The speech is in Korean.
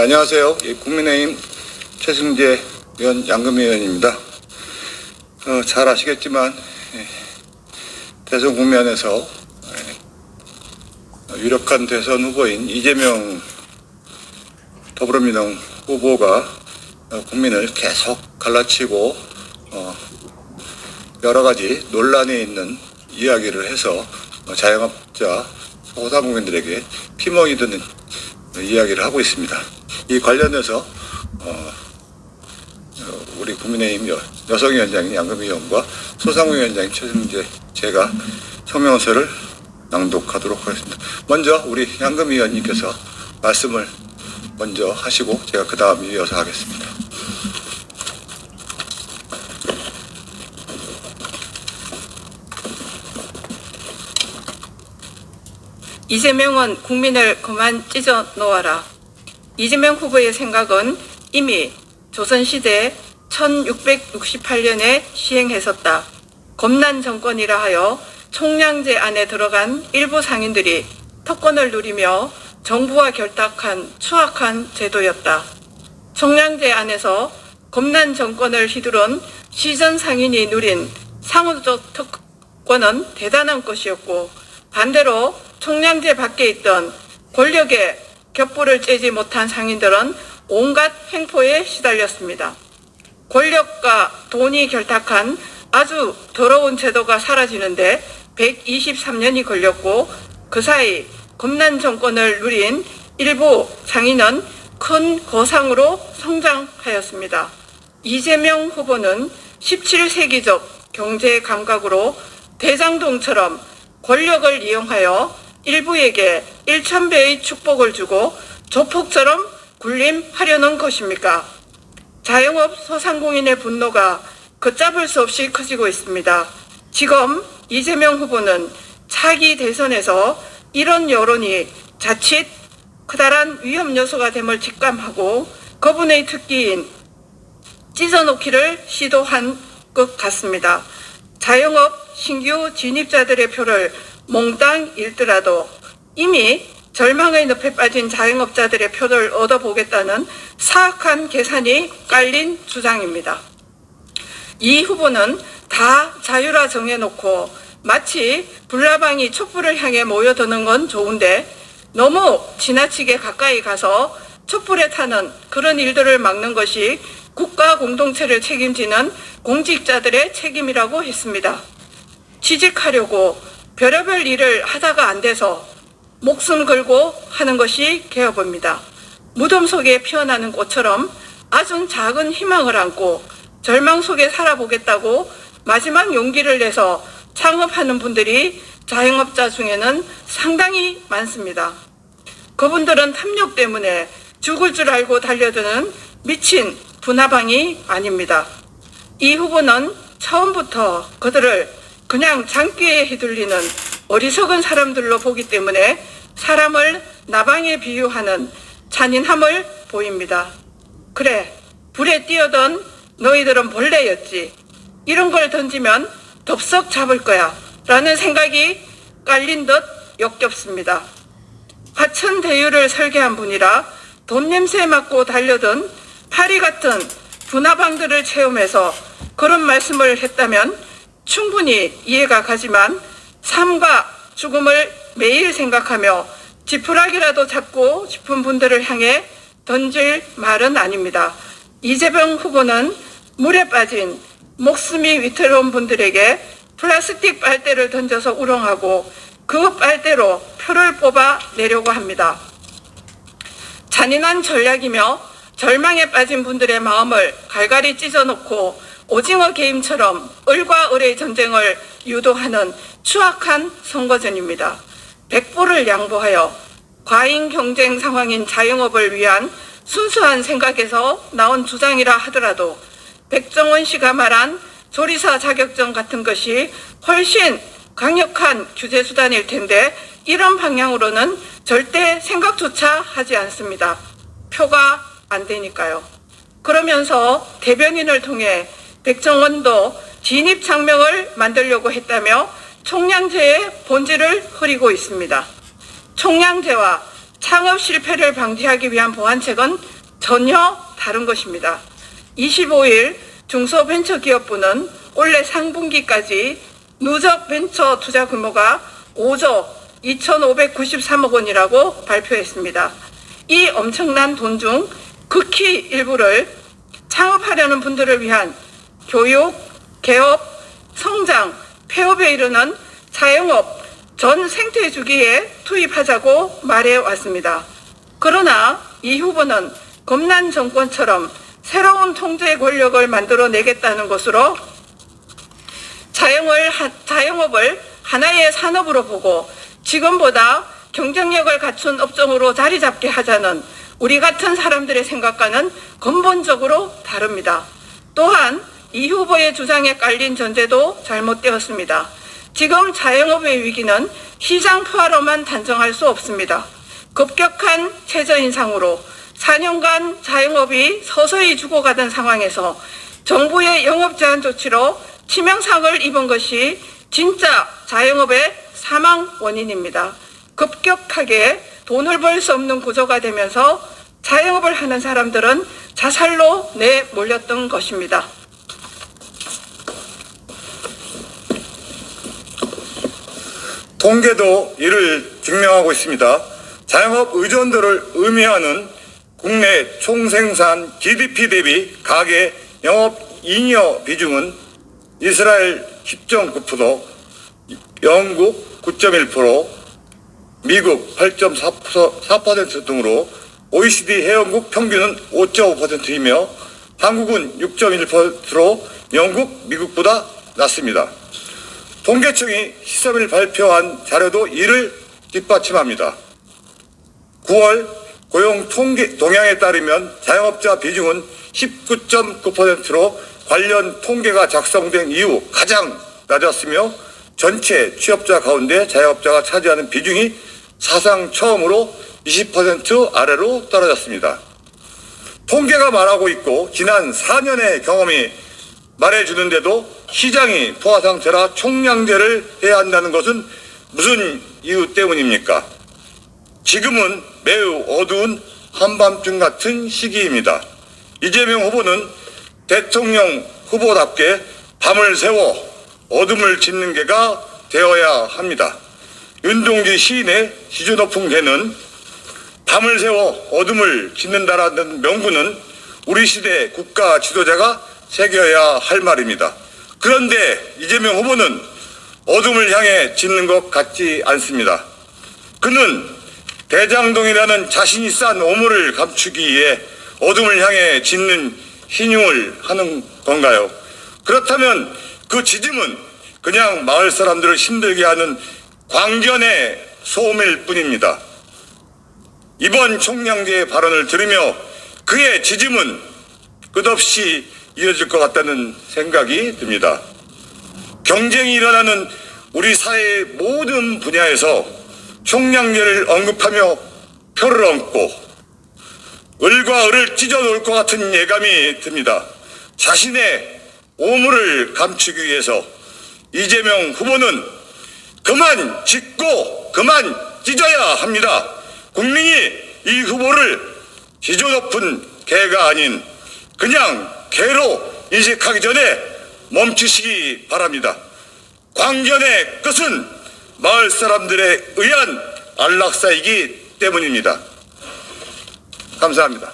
안녕하세요. 국민의힘 최승재 의원, 양금희 의원입니다. 잘 아시겠지만 대선 국면에서 유력한 대선 후보인 이재명 더불어민주당 후보가 국민을 계속 갈라치고 여러 가지 논란이 있는 이야기를 해서 자영업자, 소상공인들에게 피멍이 드는 이야기를 하고 있습니다. 이 관련해서 우리 국민의힘 여성위원장인 양금희 의원과 소상공인위원장인 최승재, 제가 성명서를 낭독하도록 하겠습니다. 먼저 우리 양금희 의원님께서 말씀을 먼저 하시고 제가 그 다음 이어서 하겠습니다. 이재명은 국민을 그만 찢어 놓아라. 이재명 후보의 생각은 이미 조선시대 1668년에 시행했었다. 검난 정권이라 하여 총량제 안에 들어간 일부 상인들이 특권을 누리며 정부와 결탁한 추악한 제도였다. 총량제 안에서 검난 정권을 휘두른 시전 상인이 누린 상호적 특권은 대단한 것이었고, 반대로 총량제 밖에 있던 권력의 겹불을 째지 못한 상인들은 온갖 횡포에 시달렸습니다. 권력과 돈이 결탁한 아주 더러운 제도가 사라지는데 123년이 걸렸고, 그 사이 검난 정권을 누린 일부 상인은 큰 거상으로 성장하였습니다. 이재명 후보는 17세기적 경제 감각으로 대장동처럼 권력을 이용하여 일부에게 1000배의 축복을 주고 조폭처럼 군림하려는 것입니까? 자영업 소상공인의 분노가 걷잡을 수 없이 커지고 있습니다. 지금 이재명 후보는 차기 대선에서 이런 여론이 자칫 커다란 위험 요소가 됨을 직감하고 그분의 특기인 찢어놓기를 시도한 것 같습니다. 자영업 신규 진입자들의 표를 몽땅 잃더라도 이미 절망의 늪에 빠진 자영업자들의 표를 얻어보겠다는 사악한 계산이 깔린 주장입니다. 이 후보는 다 자유라 정해놓고 마치 불나방이 촛불을 향해 모여드는 건 좋은데 너무 지나치게 가까이 가서 촛불에 타는 그런 일들을 막는 것이 국가 공동체를 책임지는 공직자들의 책임이라고 했습니다. 취직하려고 별의별 일을 하다가 안 돼서 목숨 걸고 하는 것이 개업입니다. 무덤 속에 피어나는 꽃처럼 아주 작은 희망을 안고 절망 속에 살아보겠다고 마지막 용기를 내서 창업하는 분들이 자영업자 중에는 상당히 많습니다. 그분들은 탐욕 때문에 죽을 줄 알고 달려드는 미친 분화방이 아닙니다. 이 후보는 처음부터 그들을 그냥 장기에 휘둘리는 어리석은 사람들로 보기 때문에 사람을 나방에 비유하는 잔인함을 보입니다. 그래, 불에 뛰어든 너희들은 벌레였지. 이런 걸 던지면 덥석 잡을 거야 라는 생각이 깔린 듯 역겹습니다. 화천대유를 설계한 분이라 돈 냄새 맡고 달려든 파리 같은 분화방들을 체험해서 그런 말씀을 했다면 충분히 이해가 가지만 삶과 죽음을 매일 생각하며 지푸라기라도 잡고 싶은 분들을 향해 던질 말은 아닙니다. 이재명 후보는 물에 빠진 목숨이 위태로운 분들에게 플라스틱 빨대를 던져서 우롱하고 그 빨대로 표를 뽑아 내려고 합니다. 잔인한 전략이며 절망에 빠진 분들의 마음을 갈갈이 찢어놓고 오징어 게임처럼 을과 을의 전쟁을 유도하는 추악한 선거전입니다. 백보를 양보하여 과잉 경쟁 상황인 자영업을 위한 순수한 생각에서 나온 주장이라 하더라도 백정원 씨가 말한 조리사 자격증 같은 것이 훨씬 강력한 규제 수단일 텐데 이런 방향으로는 절대 생각조차 하지 않습니다. 표가 안 되니까요. 그러면서 대변인을 통해 백정원도 진입 장명을 만들려고 했다며 총량제의 본질을 흐리고 있습니다. 총량제와 창업 실패를 방지하기 위한 보완책은 전혀 다른 것입니다. 25일 중소벤처기업부는 올해 상분기까지 누적 벤처 투자 규모가 5조 2,593억 원이라고 발표했습니다. 이 엄청난 돈 중 극히 일부를 창업하려는 분들을 위한 교육, 개업, 성장, 폐업에 이르는 자영업 전 생태 주기에 투입하자고 말해왔습니다. 그러나 이 후보는 검난 정권처럼 새로운 통제 권력을 만들어내겠다는 것으로 자영업을 하나의 산업으로 보고 지금보다 경쟁력을 갖춘 업종으로 자리 잡게 하자는 우리 같은 사람들의 생각과는 근본적으로 다릅니다. 또한 이 후보의 주장에 깔린 전제도 잘못되었습니다. 지금 자영업의 위기는 시장 포화로만 단정할 수 없습니다. 급격한 최저인상으로 4년간 자영업이 서서히 죽어가던 상황에서 정부의 영업 제한 조치로 치명상을 입은 것이 진짜 자영업의 사망 원인입니다. 급격하게 돈을 벌 수 없는 구조가 되면서 자영업을 하는 사람들은 자살로 내몰렸던 것입니다. 통계도 이를 증명하고 있습니다. 자영업 의존도를 의미하는 국내 총생산 GDP 대비 가계 영업잉여 비중은 이스라엘 10.9%, 영국 9.1%, 미국 8.4% 등으로 OECD 회원국 평균은 5.5%이며 한국은 6.1%로 영국, 미국보다 낮습니다. 통계청이 13일 발표한 자료도 이를 뒷받침합니다. 9월 고용 통계 동향에 따르면 자영업자 비중은 19.9%로 관련 통계가 작성된 이후 가장 낮았으며 전체 취업자 가운데 자영업자가 차지하는 비중이 사상 처음으로 20% 아래로 떨어졌습니다. 통계가 말하고 있고 지난 4년의 경험이 말해주는데도 시장이 포화 상태라 총량제를 해야 한다는 것은 무슨 이유 때문입니까? 지금은 매우 어두운 한밤중 같은 시기입니다. 이재명 후보는 대통령 후보답게 밤을 새워 어둠을 짓는 개가 되어야 합니다. 윤동주 시인의 지주 높은 개는 밤을 새워 어둠을 짓는다라는 명구는 우리 시대 국가 지도자가 새겨야 할 말입니다. 그런데 이재명 후보는 어둠을 향해 짓는 것 같지 않습니다. 그는 대장동이라는 자신이 싼 오물을 감추기 위해 어둠을 향해 짓는 희띄을 하는 건가요? 그렇다면 그 지짐은 그냥 마을 사람들을 힘들게 하는 광견의 소음일 뿐입니다. 이번 총량제 발언을 들으며 그의 지짐은 끝없이 이어질 것 같다는 생각이 듭니다. 경쟁이 일어나는 우리 사회의 모든 분야에서 총량제를 언급하며 표를 얹고 을과 을을 찢어 놓을 것 같은 예감이 듭니다. 자신의 오물을 감추기 위해서 이재명 후보는 그만 짓고 그만 찢어야 합니다. 국민이 이 후보를 지조 높은 개가 아닌 그냥 개로 인식하기 전에 멈추시기 바랍니다. 광견의 끝은 마을 사람들에 의한 안락사이기 때문입니다. 감사합니다.